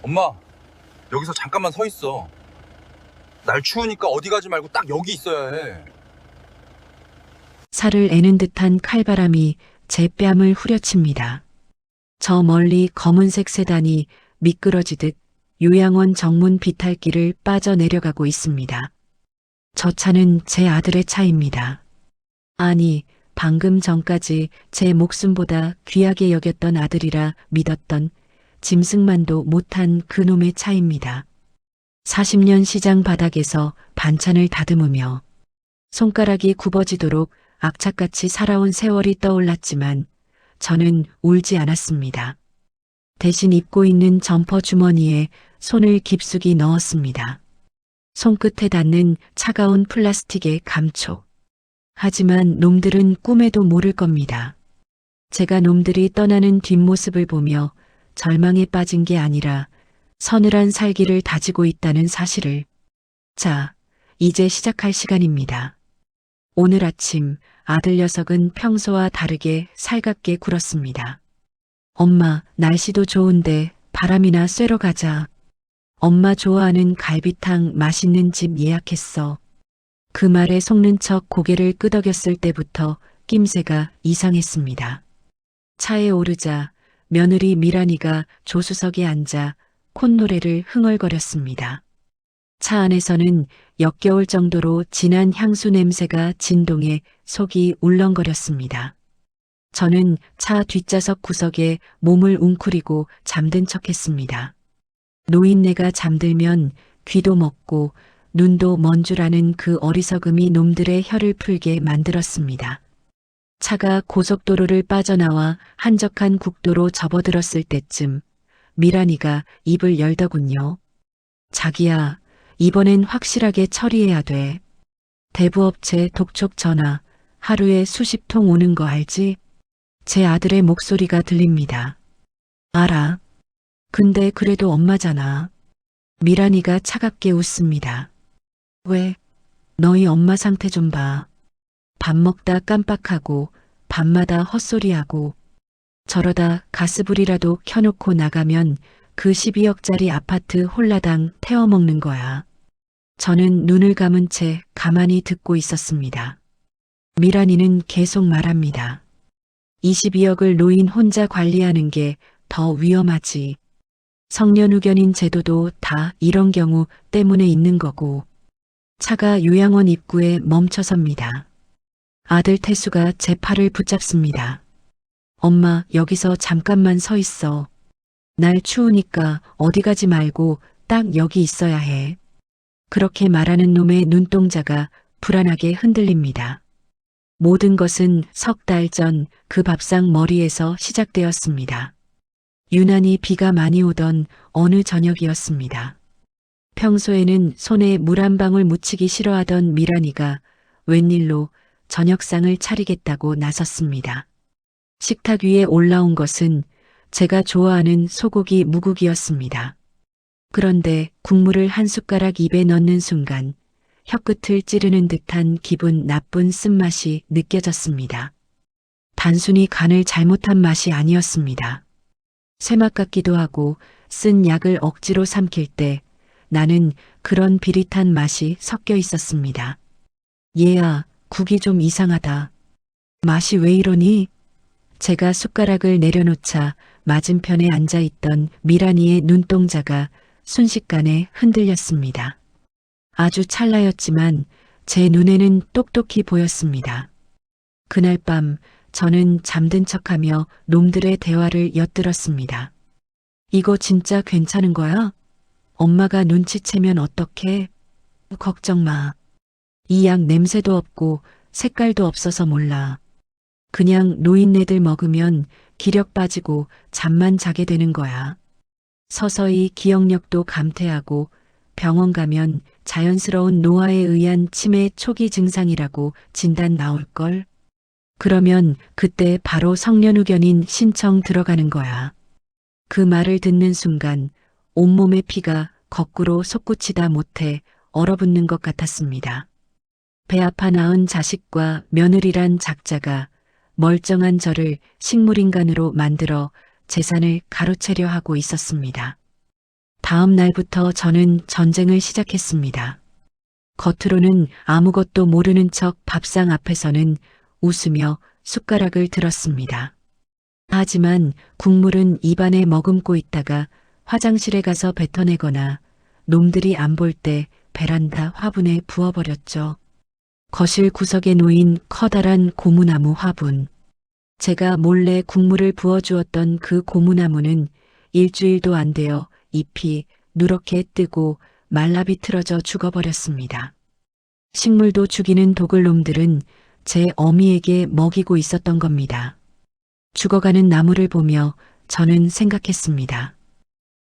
엄마, 여기서 잠깐만 서 있어. 날 추우니까 어디 가지 말고 딱 여기 있어야 해. 살을 애는 듯한 칼바람이 제 뺨을 후려칩니다. 저 멀리 검은색 세단이 미끄러지듯 요양원 정문 비탈길을 빠져내려가고 있습니다. 저 차는 제 아들의 차입니다. 아니, 방금 전까지 제 목숨보다 귀하게 여겼던 아들이라 믿었던 짐승만도 못한 그놈의 차입니다. 40년 시장 바닥에서 반찬을 다듬으며 손가락이 굽어지도록 악착같이 살아온 세월이 떠올랐지만 저는 울지 않았습니다. 대신 입고 있는 점퍼 주머니에 손을 깊숙이 넣었습니다. 손끝에 닿는 차가운 플라스틱의 감촉. 하지만 놈들은 꿈에도 모를 겁니다. 제가 놈들이 떠나는 뒷모습을 보며 절망에 빠진 게 아니라 서늘한 살기를 다지고 있다는 사실을. 자, 이제 시작할 시간입니다. 오늘 아침 아들 녀석은 평소와 다르게 살갑게 굴었습니다. 엄마, 날씨도 좋은데 바람이나 쐬러 가자. 엄마 좋아하는 갈비탕 맛있는 집 예약했어. 그 말에 속는 척 고개를 끄덕였을 때부터 낌새가 이상했습니다. 차에 오르자 며느리 미란이가 조수석에 앉아 콧노래를 흥얼거렸습니다. 차 안에서는 역겨울 정도로 진한 향수 냄새가 진동해 속이 울렁거렸습니다. 저는 차 뒷좌석 구석에 몸을 웅크리고 잠든 척했습니다. 노인네가 잠들면 귀도 먹고 눈도 먼 줄 아는 그 어리석음이 놈들의 혀를 풀게 만들었습니다. 차가 고속도로를 빠져나와 한적한 국도로 접어들었을 때쯤 미란이가 입을 열더군요. 자기야, 이번엔 확실하게 처리해야 돼. 대부업체 독촉 전화 하루에 수십 통 오는 거 알지? 제 아들의 목소리가 들립니다. 알아. 근데 그래도 엄마잖아. 미란이가 차갑게 웃습니다. 왜? 너희 엄마 상태 좀 봐. 밥 먹다 깜빡하고 밤마다 헛소리하고 저러다 가스불이라도 켜놓고 나가면 그 12억짜리 아파트 홀라당 태워먹는 거야. 저는 눈을 감은 채 가만히 듣고 있었습니다. 미란이는 계속 말합니다. 22억을 노인 혼자 관리하는 게 더 위험하지. 성년후견인 제도도 다 이런 경우 때문에 있는 거고. 차가 요양원 입구에 멈춰섭니다. 아들 태수가 제 팔을 붙잡습니다. 엄마, 여기서 잠깐만 서 있어. 날 추우니까 어디 가지 말고 딱 여기 있어야 해. 그렇게 말하는 놈의 눈동자가 불안하게 흔들립니다. 모든 것은 석 달 전 그 밥상 머리에서 시작되었습니다. 유난히 비가 많이 오던 어느 저녁이었습니다. 평소에는 손에 물 한 방울 묻히기 싫어하던 미란이가 웬일로 저녁상을 차리겠다고 나섰습니다. 식탁 위에 올라온 것은 제가 좋아하는 소고기 무국이었습니다. 그런데 국물을 한 숟가락 입에 넣는 순간 혀끝을 찌르는 듯한 기분 나쁜 쓴맛이 느껴졌습니다. 단순히 간을 잘못한 맛이 아니었습니다. 쇠맛 같기도 하고 쓴 약을 억지로 삼킬 때 나는 그런 비릿한 맛이 섞여 있었습니다. 얘야, 국이 좀 이상하다. 맛이 왜 이러니? 제가 숟가락을 내려놓자 맞은편에 앉아있던 미란이의 눈동자가 순식간에 흔들렸습니다. 아주 찰나였지만 제 눈에는 똑똑히 보였습니다. 그날 밤 저는 잠든 척하며 놈들의 대화를 엿들었습니다. 이거 진짜 괜찮은 거야? 엄마가 눈치채면 어떡해? 걱정 마. 이 약 냄새도 없고 색깔도 없어서 몰라. 그냥 노인네들 먹으면 기력 빠지고 잠만 자게 되는 거야. 서서히 기억력도 감퇴하고 병원 가면 자연스러운 노화에 의한 치매 초기 증상이라고 진단 나올걸. 그러면 그때 바로 성년후견인 신청 들어가는 거야. 그 말을 듣는 순간 온몸의 피가 거꾸로 솟구치다 못해 얼어붙는 것 같았습니다. 배 아파 낳은 자식과 며느리란 작자가 멀쩡한 저를 식물인간으로 만들어 재산을 가로채려 하고 있었습니다. 다음 날부터 저는 전쟁을 시작했습니다. 겉으로는 아무것도 모르는 척 밥상 앞에서는 웃으며 숟가락을 들었습니다. 하지만 국물은 입안에 머금고 있다가 화장실에 가서 뱉어내거나 놈들이 안 볼 때 베란다 화분에 부어버렸죠. 거실 구석에 놓인 커다란 고무나무 화분. 제가 몰래 국물을 부어주었던 그 고무나무는 일주일도 안 되어 잎이 누렇게 뜨고 말라 비틀어져 죽어버렸습니다. 식물도 죽이는 도굴놈들은 제 어미에게 먹이고 있었던 겁니다. 죽어가는 나무를 보며 저는 생각했습니다.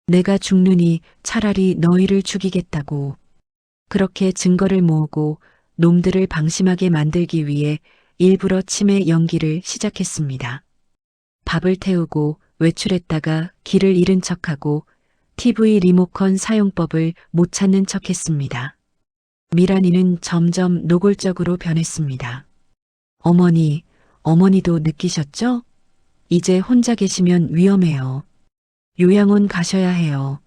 내가 죽느니 차라리 너희를 죽이겠다고. 그렇게 증거를 모으고 놈들을 방심하게 만들기 위해 일부러 치매 연기를 시작했습니다. 밥을 태우고 외출했다가 길을 잃은 척하고 TV 리모컨 사용법을 못 찾는 척했습니다. 미란이는 점점 노골적으로 변했습니다. 어머니도 느끼셨죠? 이제 혼자 계시면 위험해요. 요양원 가셔야 해요.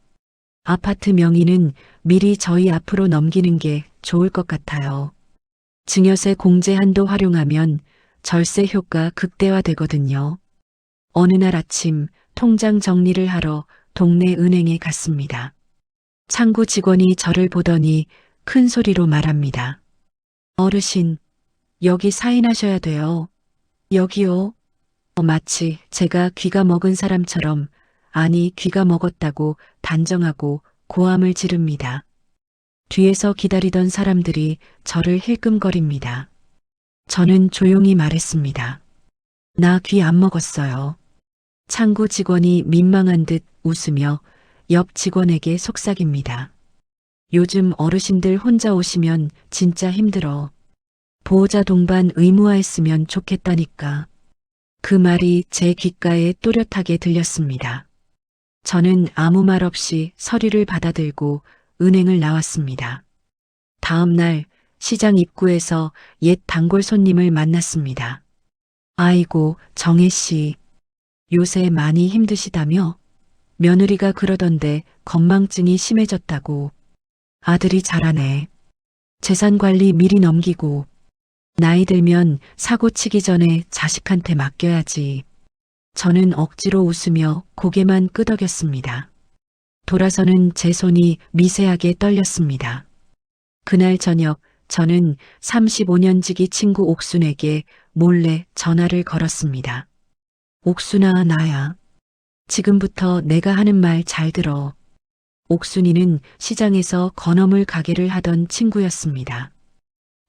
아파트 명의는 미리 저희 앞으로 넘기는 게 좋을 것 같아요. 증여세 공제 한도 활용하면 절세 효과 극대화되거든요. 어느 날 아침 통장 정리를 하러 동네 은행에 갔습니다. 창구 직원이 저를 보더니 큰 소리로 말합니다. 어르신, 여기 사인하셔야 돼요. 여기요. 마치 제가 귀가 먹은 사람처럼 아니 귀가 먹었다고 단정하고 고함을 지릅니다. 뒤에서 기다리던 사람들이 저를 힐끔거립니다. 저는 조용히 말했습니다. 나 귀 안 먹었어요. 창구 직원이 민망한 듯 웃으며 옆 직원에게 속삭입니다. 요즘 어르신들 혼자 오시면 진짜 힘들어. 보호자 동반 의무화했으면 좋겠다니까. 그 말이 제 귓가에 또렷하게 들렸습니다. 저는 아무 말 없이 서류를 받아들고 은행을 나왔습니다. 다음 날 시장 입구에서 옛 단골 손님을 만났습니다. 아이고, 정혜 씨. 요새 많이 힘드시다며? 며느리가 그러던데 건망증이 심해졌다고. 아들이 잘하네. 재산 관리 미리 넘기고. 나이 들면 사고 치기 전에 자식한테 맡겨야지. 저는 억지로 웃으며 고개만 끄덕였습니다. 돌아서는 제 손이 미세하게 떨렸습니다. 그날 저녁 저는 35년 지기 친구 옥순에게 몰래 전화를 걸었습니다. 옥순아, 나야. 지금부터 내가 하는 말 잘 들어. 옥순이는 시장에서 건어물 가게를 하던 친구였습니다.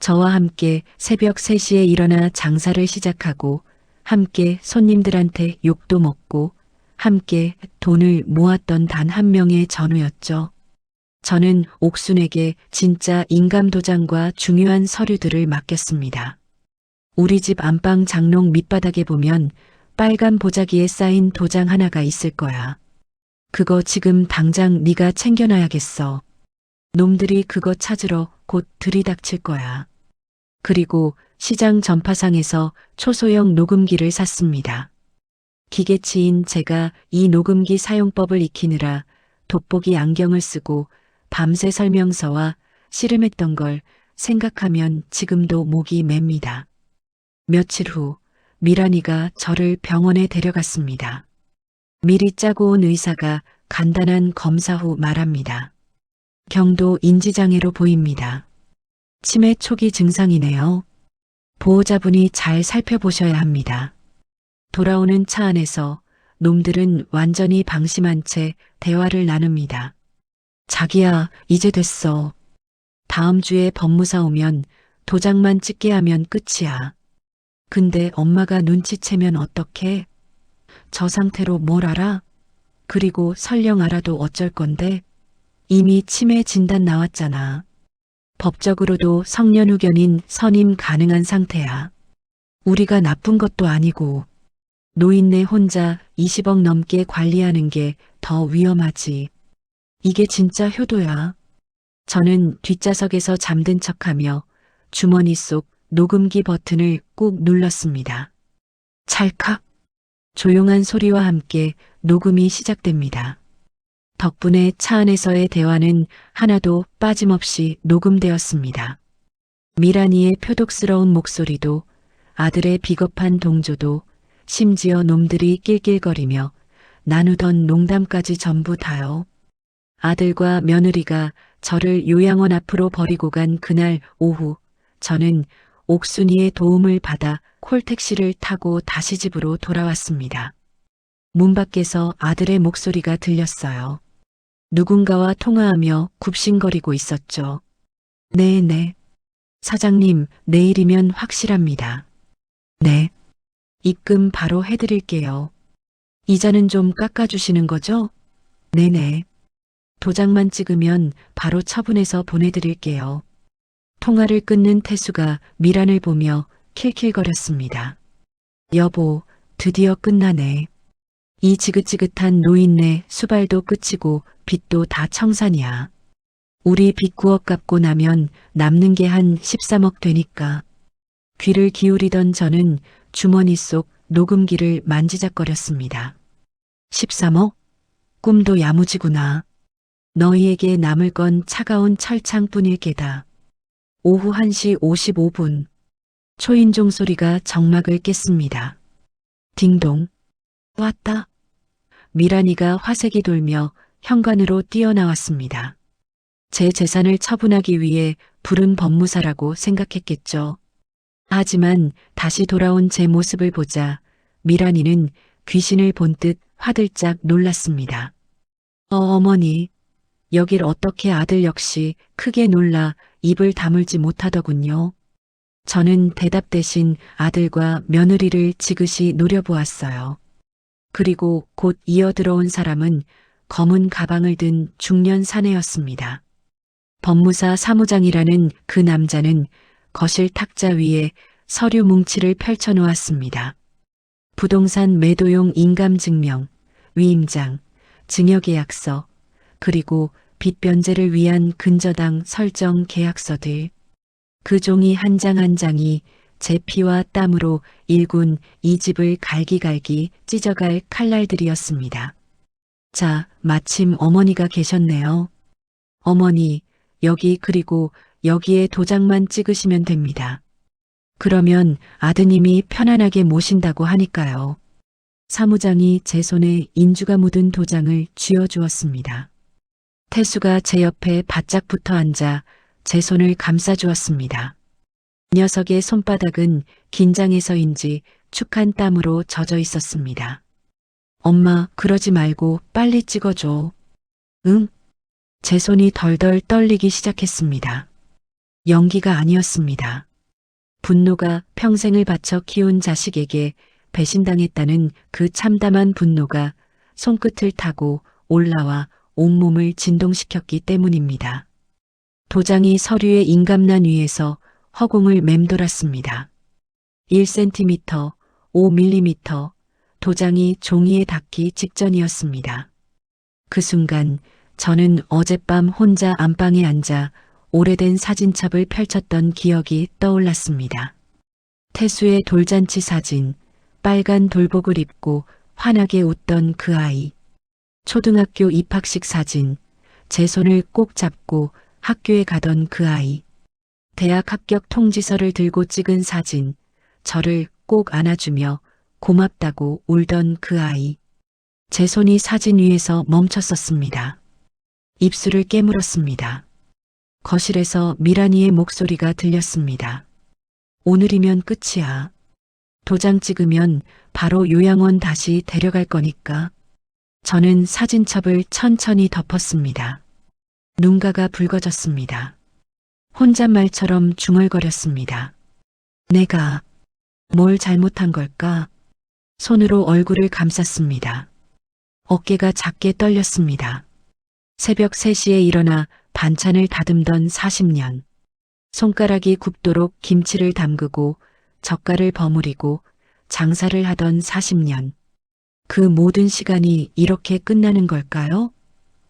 저와 함께 새벽 3시에 일어나 장사를 시작하고 함께 손님들한테 욕도 먹고 함께 돈을 모았던 단 한 명의 전우였죠. 저는 옥순에게 진짜 인감도장과 중요한 서류들을 맡겼습니다. 우리 집 안방 장롱 밑바닥에 보면 빨간 보자기에 쌓인 도장 하나가 있을 거야. 그거 지금 당장 네가 챙겨놔야겠어. 놈들이 그거 찾으러 곧 들이닥칠 거야. 그리고 시장 전파상에서 초소형 녹음기를 샀습니다. 기계치인 제가 이 녹음기 사용법을 익히느라 돋보기 안경을 쓰고 밤새 설명서와 씨름했던 걸 생각하면 지금도 목이 맵니다. 며칠 후 미란이가 저를 병원에 데려갔습니다. 미리 짜고 온 의사가 간단한 검사 후 말합니다. 경도 인지장애로 보입니다. 치매 초기 증상이네요. 보호자분이 잘 살펴보셔야 합니다. 돌아오는 차 안에서 놈들은 완전히 방심한 채 대화를 나눕니다. 자기야, 이제 됐어. 다음 주에 법무사 오면 도장만 찍게 하면 끝이야. 근데 엄마가 눈치채면 어떡해? 저 상태로 뭘 알아? 그리고 설령 알아도 어쩔 건데? 이미 치매 진단 나왔잖아. 법적으로도 성년후견인 선임 가능한 상태야. 우리가 나쁜 것도 아니고 노인네 혼자 20억 넘게 관리하는 게 더 위험하지. 이게 진짜 효도야. 저는 뒷좌석에서 잠든 척하며 주머니 속 녹음기 버튼을 꾹 눌렀습니다. 찰칵. 조용한 소리와 함께 녹음이 시작됩니다. 덕분에 차 안에서의 대화는 하나도 빠짐없이 녹음되었습니다. 미란이의 표독스러운 목소리도, 아들의 비겁한 동조도, 심지어 놈들이 낄낄거리며 나누던 농담까지 전부 다요. 아들과 며느리가 저를 요양원 앞으로 버리고 간 그날 오후, 저는 옥순이의 도움을 받아 콜택시를 타고 다시 집으로 돌아왔습니다. 문 밖에서 아들의 목소리가 들렸어요. 누군가와 통화하며 굽신거리고 있었죠. 네. 사장님, 내일이면 확실합니다. 네. 입금 바로 해드릴게요. 이자는 좀 깎아주시는 거죠? 네네. 도장만 찍으면 바로 처분해서 보내드릴게요. 통화를 끊는 태수가 미란을 보며 킬킬거렸습니다. 여보, 드디어 끝나네. 이 지긋지긋한 노인네 수발도 끝이고 빚도 다 청산이야. 우리 빚 9억 갚고 나면 남는 게 한 13억 되니까. 귀를 기울이던 저는 주머니 속 녹음기를 만지작거렸습니다. 13억? 꿈도 야무지구나. 너희에게 남을 건 차가운 철창뿐일 게다. 오후 1시 55분. 초인종 소리가 정막을 깼습니다. 딩동. 왔다. 미란이가 화색이 돌며 현관으로 뛰어나왔습니다. 제 재산을 처분하기 위해 부른 법무사라고 생각했겠죠. 하지만 다시 돌아온 제 모습을 보자 미란이는 귀신을 본 듯 화들짝 놀랐습니다. 어머니, 여길 어떻게 아들 역시 크게 놀라 입을 다물지 못하더군요. 저는 대답 대신 아들과 며느리를 지그시 노려보았어요. 그리고 곧 이어 들어온 사람은 검은 가방을 든 중년 사내였습니다. 법무사 사무장이라는 그 남자는 거실 탁자 위에 서류 뭉치를 펼쳐놓았습니다. 부동산 매도용 인감증명, 위임장, 증여계약서, 그리고 빚 변제를 위한 근저당 설정 계약서들. 그 종이 한 장 한 장이 제 피와 땀으로 일군 이 집을 갈기갈기 찢어갈 칼날들이었습니다. 자, 마침 어머니가 계셨네요. 어머니, 여기 그리고 여기에 도장만 찍으시면 됩니다. 그러면 아드님이 편안하게 모신다고 하니까요. 사무장이 제 손에 인주가 묻은 도장을 쥐어주었습니다. 태수가 제 옆에 바짝 붙어 앉아 제 손을 감싸주었습니다. 녀석의 손바닥은 긴장해서인지 축한 땀으로 젖어 있었습니다. 엄마, 그러지 말고 빨리 찍어줘. 응? 제 손이 덜덜 떨리기 시작했습니다. 연기가 아니었습니다. 분노가 평생을 바쳐 키운 자식에게 배신당했다는 그 참담한 분노가 손끝을 타고 올라와 온몸을 진동시켰기 때문입니다. 도장이 서류의 인감란 위에서 허공을 맴돌았습니다. 1cm, 5mm, 도장이 종이에 닿기 직전이었습니다. 그 순간 저는 어젯밤 혼자 안방에 앉아 오래된 사진첩을 펼쳤던 기억이 떠올랐습니다. 태수의 돌잔치 사진, 빨간 돌복을 입고 환하게 웃던 그 아이. 초등학교 입학식 사진, 제 손을 꼭 잡고 학교에 가던 그 아이. 대학 합격 통지서를 들고 찍은 사진, 저를 꼭 안아주며 고맙다고 울던 그 아이. 제 손이 사진 위에서 멈췄었습니다. 입술을 깨물었습니다. 거실에서 미란이의 목소리가 들렸습니다. 오늘이면 끝이야. 도장 찍으면 바로 요양원 다시 데려갈 거니까. 저는 사진첩을 천천히 덮었습니다. 눈가가 붉어졌습니다. 혼잣말처럼 중얼거렸습니다. 내가 뭘 잘못한 걸까? 손으로 얼굴을 감쌌습니다. 어깨가 작게 떨렸습니다. 새벽 3시에 일어나 반찬을 다듬던 40년. 손가락이 굽도록 김치를 담그고 젓갈을 버무리고 장사를 하던 40년. 그 모든 시간이 이렇게 끝나는 걸까요?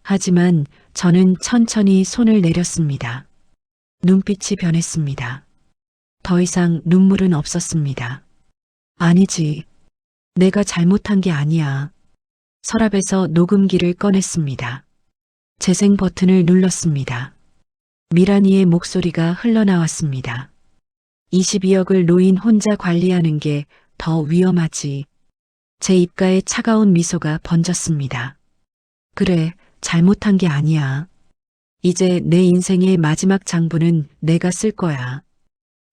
하지만 저는 천천히 손을 내렸습니다. 눈빛이 변했습니다. 더 이상 눈물은 없었습니다. 아니지. 내가 잘못한 게 아니야. 서랍에서 녹음기를 꺼냈습니다. 재생 버튼을 눌렀습니다. 미란이의 목소리가 흘러나왔습니다. 22억을 노인 혼자 관리하는 게 더 위험하지. 제 입가에 차가운 미소가 번졌습니다. 그래, 잘못한 게 아니야. 이제 내 인생의 마지막 장부는 내가 쓸 거야.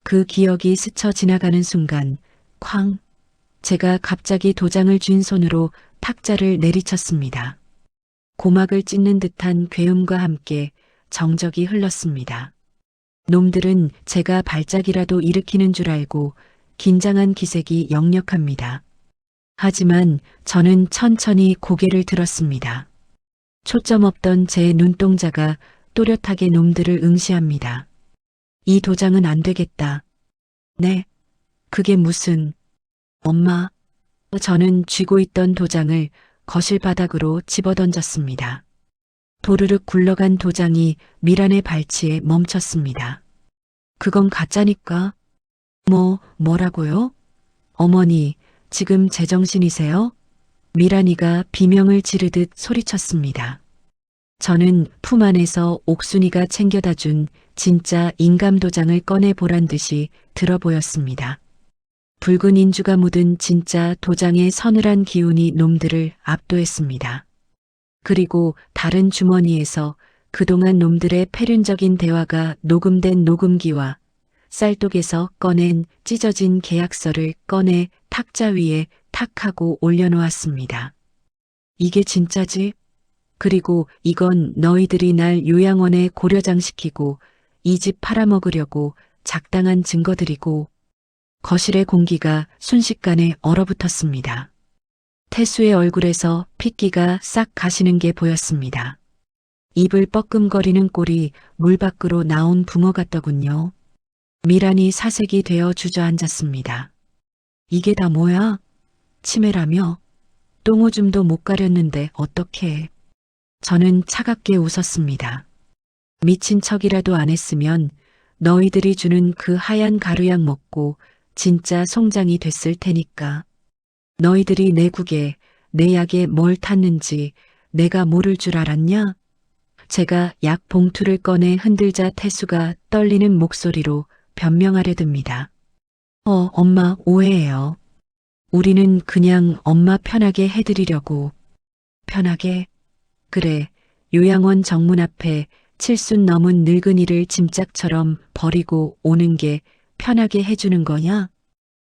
그 기억이 스쳐 지나가는 순간, 쾅! 제가 갑자기 도장을 쥔 손으로 탁자를 내리쳤습니다. 고막을 찢는 듯한 괴음과 함께 정적이 흘렀습니다. 놈들은 제가 발작이라도 일으키는 줄 알고 긴장한 기색이 역력합니다. 하지만 저는 천천히 고개를 들었습니다. 초점 없던 제 눈동자가 또렷하게 놈들을 응시합니다. 이 도장은 안 되겠다. 네, 그게 무슨... 엄마, 저는 쥐고 있던 도장을 거실 바닥으로 집어던졌습니다. 도르륵 굴러간 도장이 미란의 발치에 멈췄습니다. 그건 가짜니까. 뭐라고요? 어머니, 지금 제정신이세요? 미란이가 비명을 지르듯 소리쳤습니다. 저는 품 안에서 옥순이가 챙겨다 준 진짜 인감 도장을 꺼내 보란 듯이 들어 보였습니다. 붉은 인주가 묻은 진짜 도장의 서늘한 기운이 놈들을 압도했습니다. 그리고 다른 주머니에서 그동안 놈들의 패륜적인 대화가 녹음된 녹음기와 쌀독에서 꺼낸 찢어진 계약서를 꺼내 탁자 위에 탁 하고 올려놓았습니다. 이게 진짜지? 그리고 이건 너희들이 날 요양원에 고려장시키고 이 집 팔아먹으려고 작당한 증거들이고. 거실의 공기가 순식간에 얼어붙었습니다. 태수의 얼굴에서 핏기가 싹 가시는 게 보였습니다. 입을 뻐끔거리는 꼴이 물 밖으로 나온 붕어 같더군요. 미란이 사색이 되어 주저앉았습니다. 이게 다 뭐야? 치매라며? 똥오줌도 못 가렸는데 어떡해. 저는 차갑게 웃었습니다. 미친 척이라도 안 했으면 너희들이 주는 그 하얀 가루약 먹고 진짜 송장이 됐을 테니까. 너희들이 내 국에, 내 약에 뭘 탔는지 내가 모를 줄 알았냐? 제가 약 봉투를 꺼내 흔들자 태수가 떨리는 목소리로 변명하려 듭니다. 엄마 오해해요. 우리는 그냥 엄마 편하게 해드리려고. 편하게? 그래, 요양원 정문 앞에 70 넘은 늙은이를 짐짝처럼 버리고 오는 게 편하게 해주는 거냐?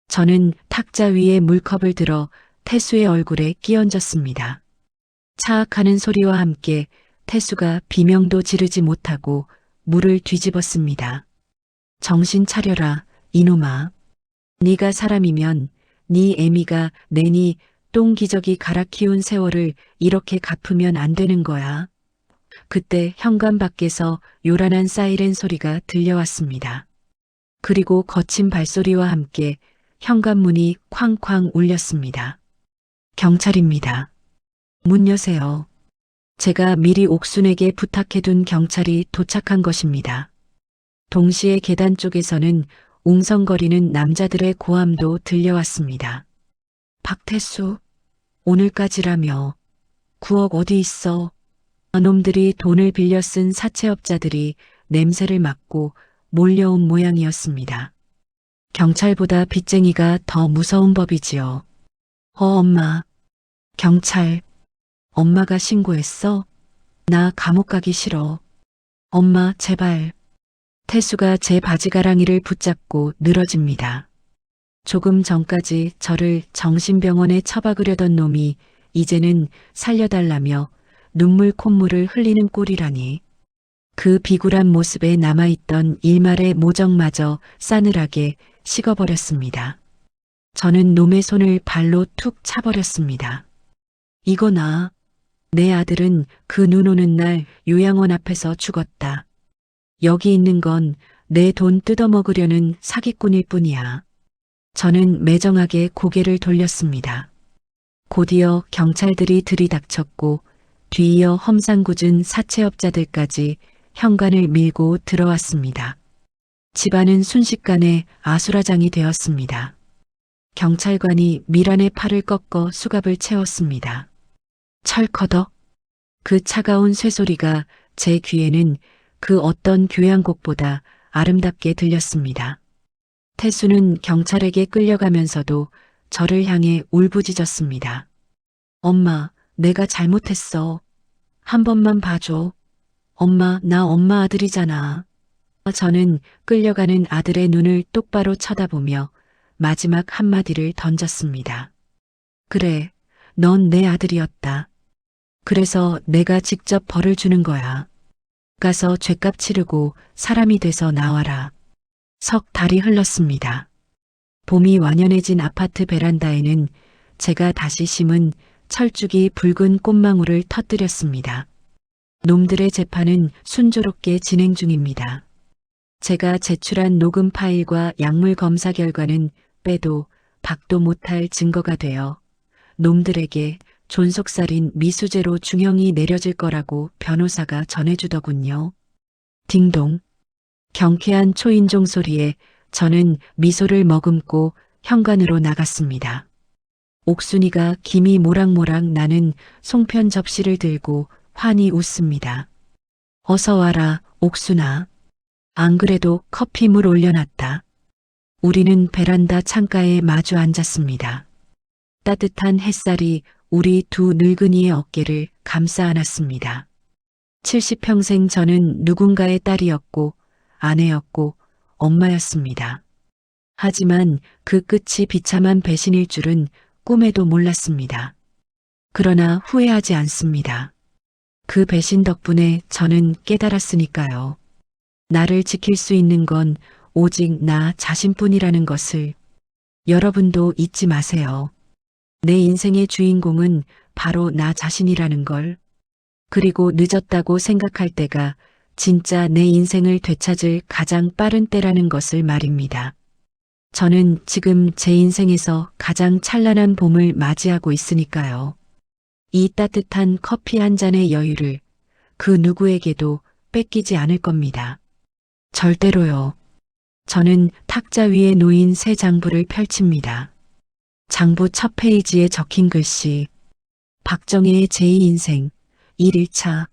저는 탁자 위에 물컵을 들어 태수의 얼굴에 끼얹었습니다. 차악하는 소리와 함께 태수가 비명도 지르지 못하고 물을 뒤집었습니다. 정신 차려라, 이놈아. 네가 사람이면 네 애미가 내니 똥기저귀 갈아 키운 세월을 이렇게 갚으면 안 되는 거야. 그때 현관 밖에서 요란한 사이렌 소리가 들려왔습니다. 그리고 거친 발소리와 함께 현관문이 쾅쾅 울렸습니다. 경찰입니다. 문 여세요. 제가 미리 옥순에게 부탁해둔 경찰이 도착한 것입니다. 동시에 계단 쪽에서는 웅성거리는 남자들의 고함도 들려왔습니다. 박태수, 오늘까지라며 9억 어디 있어? 놈들이 돈을 빌려 쓴 사채업자들이 냄새를 맡고 몰려온 모양이었습니다. 경찰보다 빚쟁이가 더 무서운 법이지요. 엄마. 경찰. 엄마가 신고했어? 나 감옥 가기 싫어. 엄마, 제발. 태수가 제 바지가랑이를 붙잡고 늘어집니다. 조금 전까지 저를 정신병원에 처박으려던 놈이 이제는 살려달라며 눈물 콧물을 흘리는 꼴이라니. 그 비굴한 모습에 남아있던 일말의 모정마저 싸늘하게 식어버렸습니다. 저는 놈의 손을 발로 툭 차버렸습니다. 이거나. 내 아들은 그 눈 오는 날 요양원 앞에서 죽었다. 여기 있는 건 내 돈 뜯어먹으려는 사기꾼일 뿐이야. 저는 매정하게 고개를 돌렸습니다. 곧이어 경찰들이 들이닥쳤고 뒤이어 험상궂은 사채업자들까지 현관을 밀고 들어왔습니다. 집안은 순식간에 아수라장이 되었습니다. 경찰관이 미란의 팔을 꺾어 수갑을 채웠습니다. 철커덕. 그 차가운 쇠소리가 제 귀에는 그 어떤 교향곡보다 아름답게 들렸습니다. 태수는 경찰에게 끌려가면서도 저를 향해 울부짖었습니다. 엄마, 내가 잘못했어. 한 번만 봐줘. 엄마, 나 엄마 아들이잖아. 저는 끌려가는 아들의 눈을 똑바로 쳐다보며 마지막 한마디를 던졌습니다. 그래, 넌 내 아들이었다. 그래서 내가 직접 벌을 주는 거야. 가서 죗값 치르고 사람이 돼서 나와라. 석 달이 흘렀습니다. 봄이 완연해진 아파트 베란다에는 제가 다시 심은 철쭉이 붉은 꽃망울을 터뜨렸습니다. 놈들의 재판은 순조롭게 진행 중입니다. 제가 제출한 녹음 파일과 약물 검사 결과는 빼도 박도 못할 증거가 되어 놈들에게 존속살인 미수죄로 중형이 내려질 거라고 변호사가 전해주더군요. 딩동. 경쾌한 초인종 소리에 저는 미소를 머금고 현관으로 나갔습니다. 옥순이가 김이 모락모락 나는 송편 접시를 들고 환히 웃습니다. 어서 와라, 옥순아. 안 그래도 커피물 올려놨다. 우리는 베란다 창가에 마주 앉았습니다. 따뜻한 햇살이 우리 두 늙은이의 어깨를 감싸 안았습니다. 70평생 저는 누군가의 딸이었고 아내였고 엄마였습니다. 하지만 그 끝이 비참한 배신일 줄은 꿈에도 몰랐습니다. 그러나 후회하지 않습니다. 그 배신 덕분에 저는 깨달았으니까요. 나를 지킬 수 있는 건 오직 나 자신뿐이라는 것을. 여러분도 잊지 마세요. 내 인생의 주인공은 바로 나 자신이라는 걸. 그리고 늦었다고 생각할 때가 진짜 내 인생을 되찾을 가장 빠른 때라는 것을 말입니다. 저는 지금 제 인생에서 가장 찬란한 봄을 맞이하고 있으니까요. 이 따뜻한 커피 한 잔의 여유를 그 누구에게도 뺏기지 않을 겁니다. 절대로요. 저는 탁자 위에 놓인 새 장부를 펼칩니다. 장부 첫 페이지에 적힌 글씨. 박정혜의 제2인생 1일차